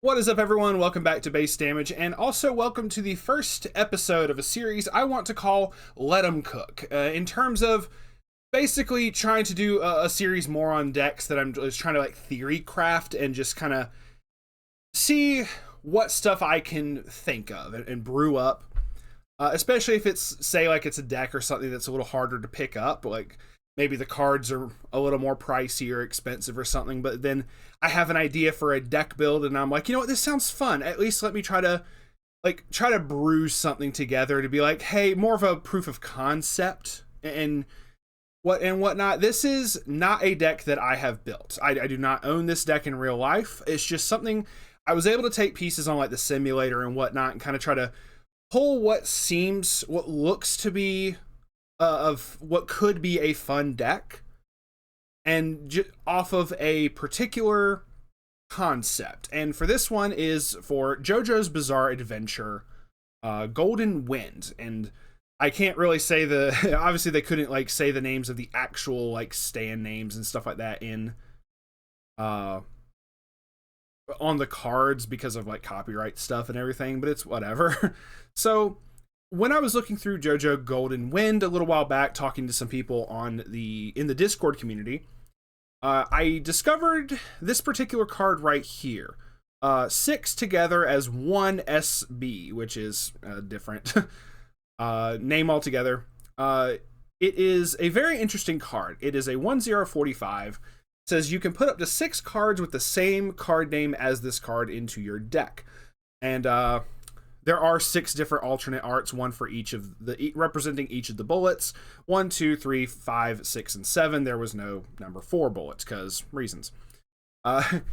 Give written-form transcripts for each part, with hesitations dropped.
What is up, everyone? Welcome back to Base Damage, and also welcome to the first episode of a series I want to call Let 'em Cook. In terms of basically trying to do a series more on decks that I'm just trying to like theory craft and just kind of see what stuff I can think of and brew up. Especially if it's, say, like it's a deck or something that's a little harder to pick up, like maybe the cards are a little more pricey or expensive or something, but then I have an idea for a deck build and I'm like, you know what, this sounds fun. At least let me try to brew something together to be like, hey, more of a proof of concept and whatnot. This is not a deck that I have built. I do not own this deck in real life. It's just something I was able to take pieces on like the simulator and whatnot and kind of try to pull what looks to be of what could be a fun deck and off of a particular concept. And for this one is for Jojo's Bizarre Adventure, Golden Wind. And I can't really say obviously they couldn't like say the names of the actual like stand names and stuff like that in on the cards because of like copyright stuff and everything, but it's whatever. So when I was looking through Jojo Golden Wind a little while back, talking to some people in the Discord community, I discovered this particular card right here. 6 together as 1 SB, which is a different name altogether. It is a very interesting card. It is a 1/0/45. It says you can put up to 6 cards with the same card name as this card into your deck. And there are 6 different alternate arts, one for each of representing each of the bullets. 1, 2, 3, 5, 6, and 7. There was no number 4 bullets because reasons. But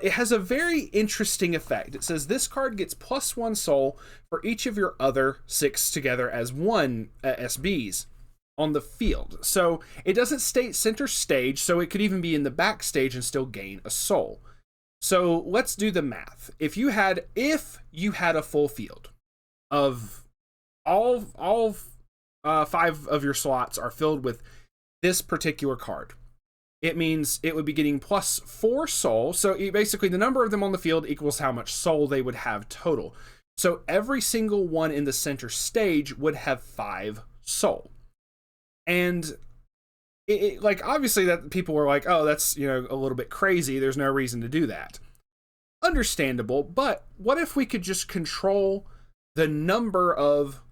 it has a very interesting effect. It says this card gets +1 soul for each of your other 6 together as 1 SBs on the field. So it doesn't state center stage, so it could even be in the backstage and still gain a soul. So let's do the math. If you had a full field of all 5 of your slots are filled with this particular card, it means it would be getting +4 soul. So basically the number of them on the field equals how much soul they would have total. So every single one in the center stage would have 5 soul. And like obviously that people were like, oh, that's, you know, a little bit crazy. There's no reason to do that. Understandable, but what if we could just control the number of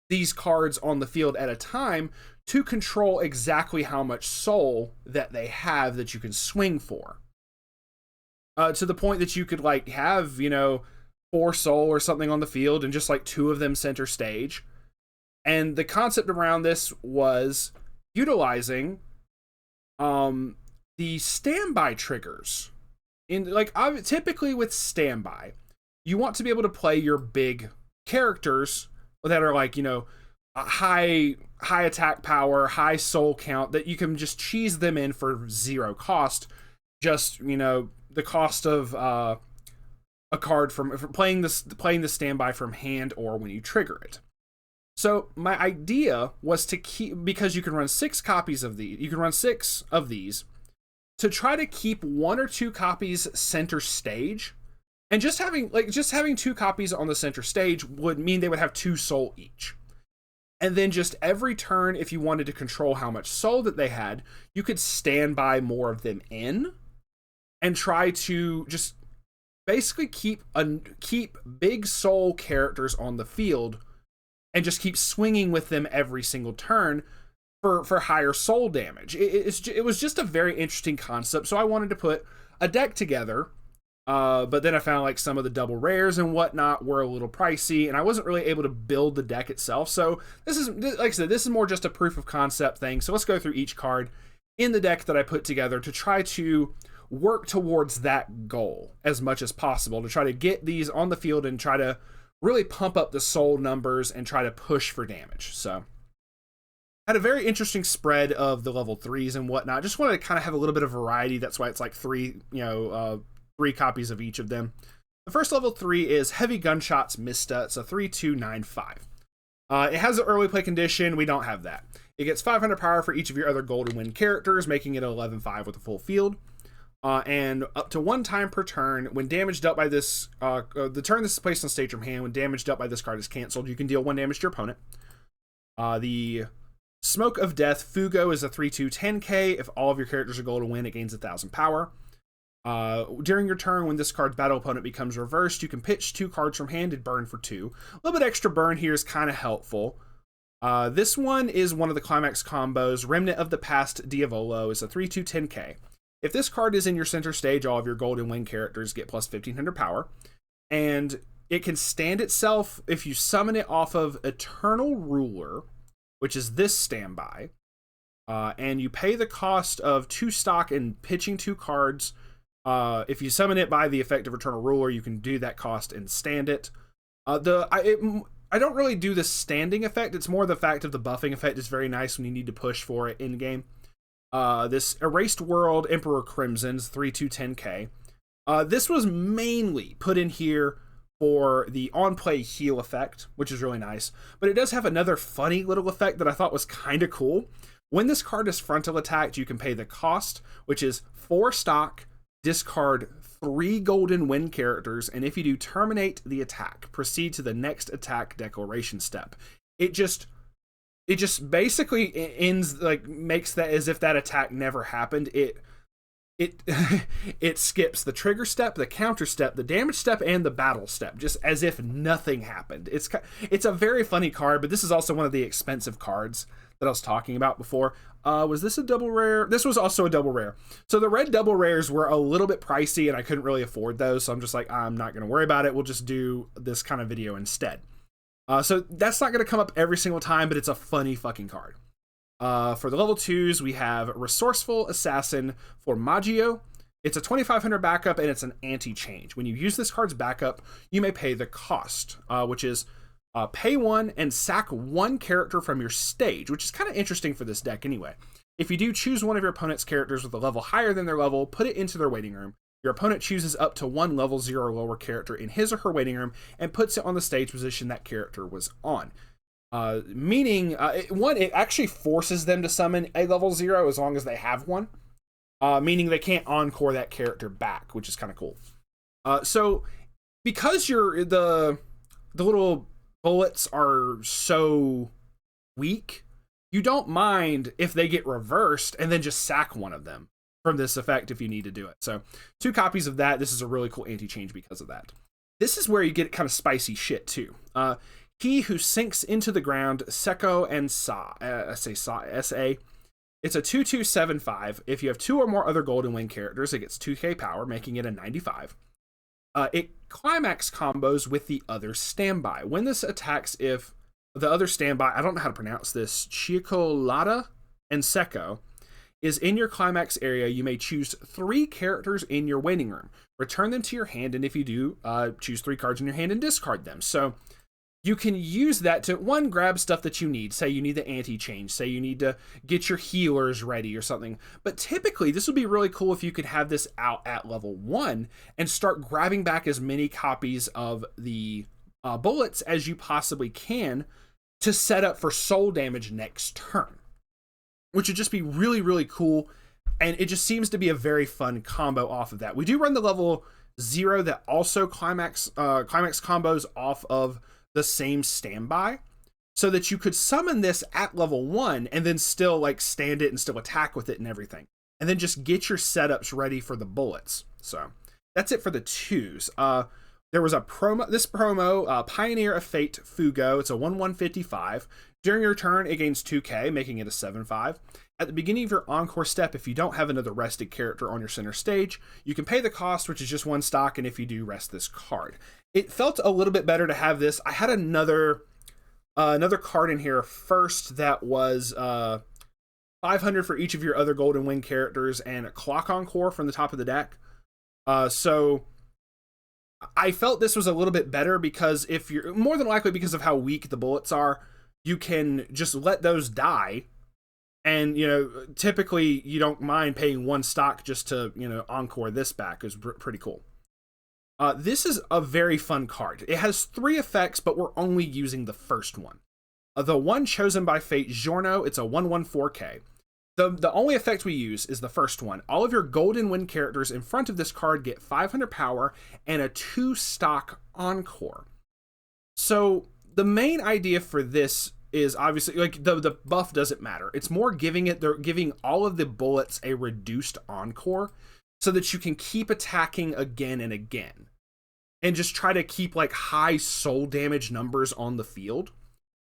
these cards on the field at a time to control exactly how much soul that they have that you can swing for? To the point that you could like have, you know, 4 soul or something on the field and just like 2 of them center stage. And the concept around this was utilizing the standby triggers. Typically with standby, you want to be able to play your big characters that are like, you know, high attack power, high soul count, that you can just cheese them in for 0 cost. Just, you know, the cost of a card from playing the standby from hand or when you trigger it. So my idea was to keep, because you can run 6 copies of these, you can run 6 of these, to try to keep 1 or 2 copies center stage. And just having 2 copies on the center stage would mean they would have 2 soul each. And then just every turn, if you wanted to control how much soul that they had, you could stand by more of them in and try to just basically keep big soul characters on the field and just keep swinging with them every single turn for higher soul damage. It was just a very interesting concept, so I wanted to put a deck together, but then I found like some of the double rares and whatnot were a little pricey, and I wasn't really able to build the deck itself. So this is, like I said, this is more just a proof of concept thing. So let's go through each card in the deck that I put together to try to work towards that goal as much as possible, to try to get these on the field and try to really pump up the soul numbers and try to push for damage. So had a very interesting spread of the level 3s and whatnot. Just wanted to kind of have a little bit of variety. That's why it's like 3 copies of each of them. The first level 3 is Heavy Gunshots Mista. It's a 3/2/9/5. It has an early play condition. We don't have that. It gets 500 power for each of your other Golden Wind characters, making it 11/5 with a full field. And up to 1 time per turn, when damage dealt by this, the turn this is placed on stage from hand, when damage dealt by this card is canceled, you can deal 1 damage to your opponent. The Smoke of Death Fugo is a 3/2 10k. If all of your characters are gold to win, it gains 1,000 power. During your turn, when this card's battle opponent becomes reversed, you can pitch 2 cards from hand and burn for 2. A little bit extra burn here is kind of helpful. This one is one of the climax combos. Remnant of the Past Diavolo is a 3/2 10k. If this card is in your center stage, all of your gold and win characters get plus 1,500 power. And it can stand itself if you summon it off of Eternal Ruler, which is this standby. And you pay the cost of 2 stock and pitching 2 cards. If you summon it by the effect of Eternal Ruler, you can do that cost and stand it. I don't really do the standing effect. It's more the fact of the buffing effect is very nice when you need to push for it in game. This Erased World Emperor Crimson's 3/2 10k. This was mainly put in here for the on-play heal effect, which is really nice. But it does have another funny little effect that I thought was kind of cool. When this card is frontal attacked, you can pay the cost, which is 4 stock, discard 3 golden win characters, and if you do, terminate the attack. Proceed to the next attack declaration step. It just basically ends, like, makes that as if that attack never happened. It skips the trigger step, the counter step, the damage step, and the battle step, just as if nothing happened. It's a very funny card, but this is also one of the expensive cards that I was talking about before. Was this a double rare? This was also a double rare. So the red double rares were a little bit pricey, and I couldn't really afford those, so I'm just like, I'm not going to worry about it. We'll just do this kind of video instead. So that's not going to come up every single time, but it's a funny fucking card. For the level 2s, we have Resourceful Assassin for Maggio. It's a 2,500 backup, and it's an anti-change. When you use this card's backup, you may pay the cost, which is pay 1 and sack 1 character from your stage, which is kind of interesting for this deck anyway. If you do, choose one of your opponent's characters with a level higher than their level, put it into their waiting room. Your opponent chooses up to 1 level 0 or lower character in his or her waiting room and puts it on the stage position that character was on. Meaning, it actually forces them to summon a level 0 as long as they have one. Meaning they can't encore that character back, which is kind of cool. So, because the little bullets are so weak, you don't mind if they get reversed and then just sack one of them from this effect if you need to do it. So 2 copies of that. This is a really cool anti-change because of that. This is where you get kind of spicy shit too. He Who Sinks into the Ground, Seko and Sa, S-A. It's a 2/2/7/5. If you have 2 or more other golden wing characters, it gets 2k power, making it a 95. It climax combos with the other standby. When this attacks, if the other standby, I don't know how to pronounce this, Chicolata and Seko, is in your climax area, you may choose 3 characters in your waiting room. Return them to your hand, and if you do, choose 3 cards in your hand and discard them. So you can use that to, 1, grab stuff that you need. Say you need the anti-change. Say you need to get your healers ready or something. But typically, this would be really cool if you could have this out at level 1 and start grabbing back as many copies of the bullets as you possibly can to set up for soul damage next turn, which would just be really, really cool. And it just seems to be a very fun combo off of that. We do run the level 0 that also climax combos off of the same standby, so that you could summon this at level 1 and then still like stand it and still attack with it and everything, and then just get your setups ready for the bullets. So that's it for the 2s. There was a promo, Pioneer of Fate Fugo. It's a 1/155. During your turn, it gains 2k, making it a 7/5. At the beginning of your encore step, if you don't have another rested character on your center stage, you can pay the cost, which is just 1 stock, and if you do, rest this card. It felt a little bit better to have this. I had another card in here first that was 500 for each of your other golden wing characters and a clock encore from the top of the deck. So I felt this was a little bit better because if you're, more than likely because of how weak the bullets are, you can just let those die. And, you know, typically you don't mind paying 1 stock just to, you know, encore this back. Is pretty cool. This is a very fun card. It has 3 effects, but we're only using the first one. The one chosen by fate, Giorno, it's a 1/1/4k. The only effect we use is the first one. All of your golden wind characters in front of this card get 500 power and a 2 stock encore. So the main idea for this is obviously, like, the buff doesn't matter. It's more they're giving all of the bullets a reduced encore so that you can keep attacking again and again. And just try to keep like high soul damage numbers on the field.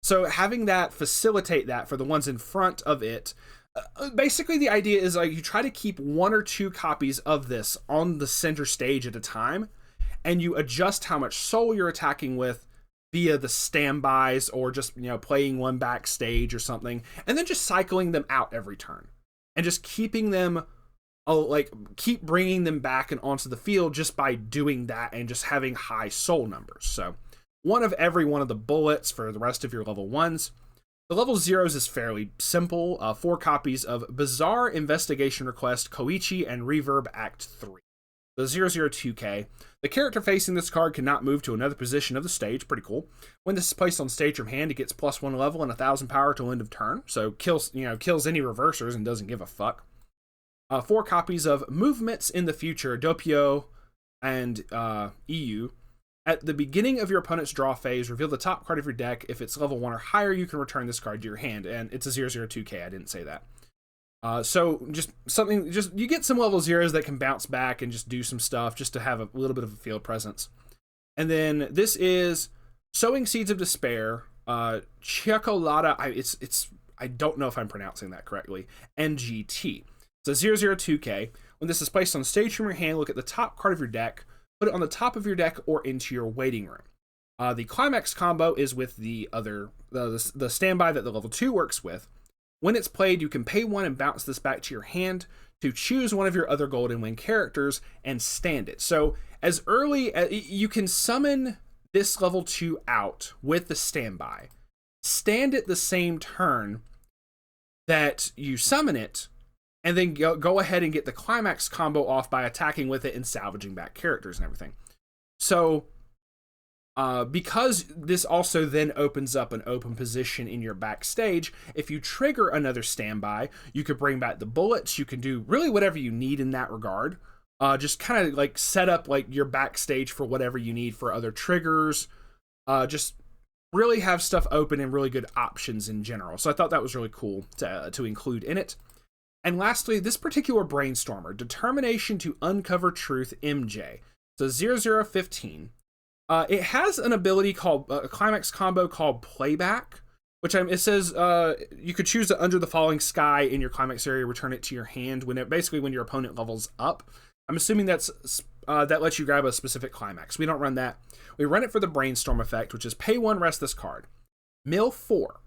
So having that facilitate that for the ones in front of it, basically the idea is like you try to keep 1 or 2 copies of this on the center stage at a time, and you adjust how much soul you're attacking with via the standbys or just, you know, playing one backstage or something, and then just cycling them out every turn and just keeping them, keep bringing them back and onto the field just by doing that and just having high soul numbers. So 1 of every one of the bullets for the rest of your level 1s. The level 0s is fairly simple. 4 copies of Bizzare Investigation Request, Koichi, and Reverb Act 3. The 002K. The character facing this card cannot move to another position of the stage. Pretty cool. When this is placed on stage from hand, it gets +1 level and 1,000 power till end of turn. So kills any reversers and doesn't give a fuck. 4 copies of Movements in the Future, Doppio and EU. At the beginning of your opponent's draw phase, reveal the top card of your deck. If it's level 1 or higher, you can return this card to your hand. And it's a 002K, I didn't say that. So you get some level 0s that can bounce back and just do some stuff just to have a little bit of a field presence. And then this is Sowing Seeds of Despair, Chocolata, I don't know if I'm pronouncing that correctly, NGT. It's a 002K. When this is placed on stage from your hand, look at the top card of your deck, put it on the top of your deck or into your waiting room. The climax combo is with the standby that the level 2 works with. When it's played, you can pay 1 and bounce this back to your hand to choose one of your other golden wing characters and stand it. So as early as you can summon this level 2 out with the standby, stand it the same turn that you summon it, and then go ahead and get the climax combo off by attacking with it and salvaging back characters and everything. So, because this also then opens up an open position in your backstage, if you trigger another standby, you could bring back the bullets. You can do really whatever you need in that regard. Just kind of like set up like your backstage for whatever you need for other triggers. Just really have stuff open and really good options in general. So I thought that was really cool to include in it. And lastly, this particular Brainstormer, Determination to Uncover Truth MJ. So 0015. It has an ability called a climax combo called Playback, which it says you could choose to Under the Falling Sky in your climax area, return it to your hand when your opponent levels up. I'm assuming that lets you grab a specific climax. We don't run that. We run it for the Brainstorm effect, which is pay 1, rest this card. Mill 4.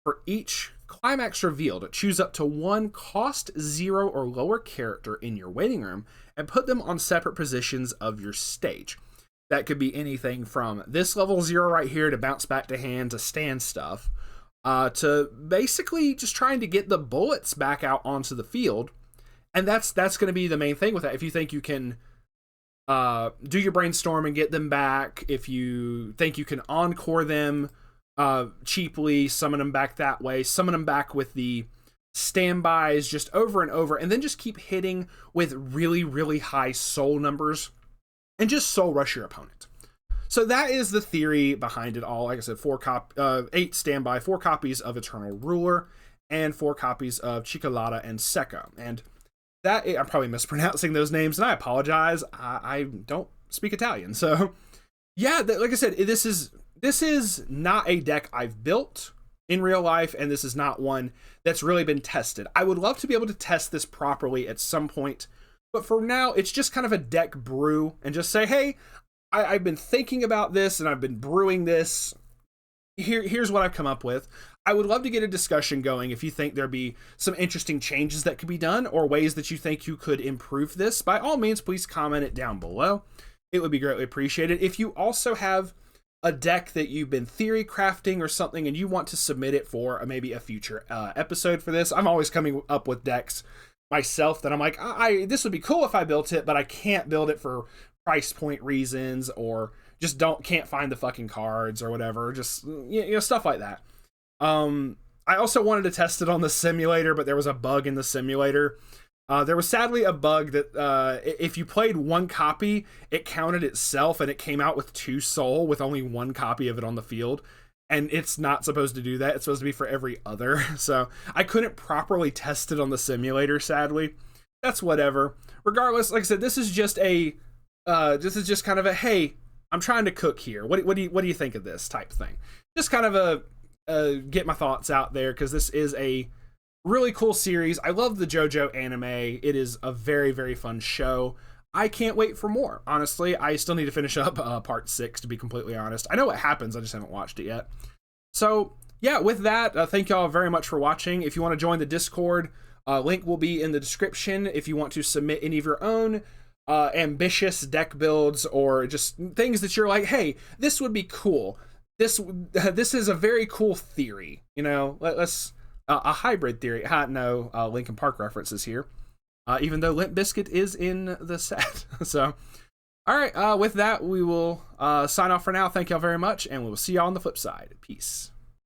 For each climax revealed, choose up to 1 cost 0 or lower character in your waiting room and put them on separate positions of your stage. That could be anything from this level 0 right here to bounce back to hand to stand stuff, to basically just trying to get the bullets back out onto the field. And that's going to be the main thing with that. If you think you can do your brainstorm and get them back, if you think you can encore them cheaply, summon them back that way, summon them back with the standbys just over and over, and then just keep hitting with really, really high soul numbers and just soul rush your opponent. So that is the theory behind it all. Like I said, 8 standby, 4 copies of Eternal Ruler, and 4 copies of Cicolata and Secco. And that, I'm probably mispronouncing those names, and I apologize. I don't speak Italian. So yeah, like I said, this is not a deck I've built in real life, and this is not one that's really been tested. I would love to be able to test this properly at some point, but for now, it's just kind of a deck brew and just say, hey, I've been thinking about this and I've been brewing this. Here's what I've come up with. I would love to get a discussion going if you think there'd be some interesting changes that could be done or ways that you think you could improve this. By all means, please comment it down below. It would be greatly appreciated. If you also have a deck that you've been theory crafting or something and you want to submit it for maybe a future episode for this, I'm always coming up with decks myself that I'm like, this would be cool if I built it, but I can't build it for price point reasons or just can't find the fucking cards or whatever, just stuff like that. I also wanted to test it on the simulator, but there was a bug in the simulator. There was sadly a bug that if you played one copy, it counted itself and it came out with 2 soul with only 1 copy of it on the field. And it's not supposed to do that. It's supposed to be for every other. So I couldn't properly test it on the simulator, sadly. That's whatever. Regardless, like I said, this is just kind of a, hey, I'm trying to cook here. What do you think of this type thing? Just kind of get my thoughts out there, because this is a really cool series. I love the Jojo anime. It is a very, very fun show. I can't wait for more. Honestly, I still need to finish up part 6, to be completely honest. I know what happens, I just haven't watched it yet. So yeah, with that, thank y'all very much for watching. If you want to join the Discord, link will be in the description. If you want to submit any of your own ambitious deck builds, or just things that you're like, hey, this would be cool. This is a very cool theory. You know, let's a hybrid theory. No Linkin Park references here. Even though Limp Bizkit is in the set. So, all right, with that, we will sign off for now. Thank y'all very much, and we will see y'all on the flip side. Peace.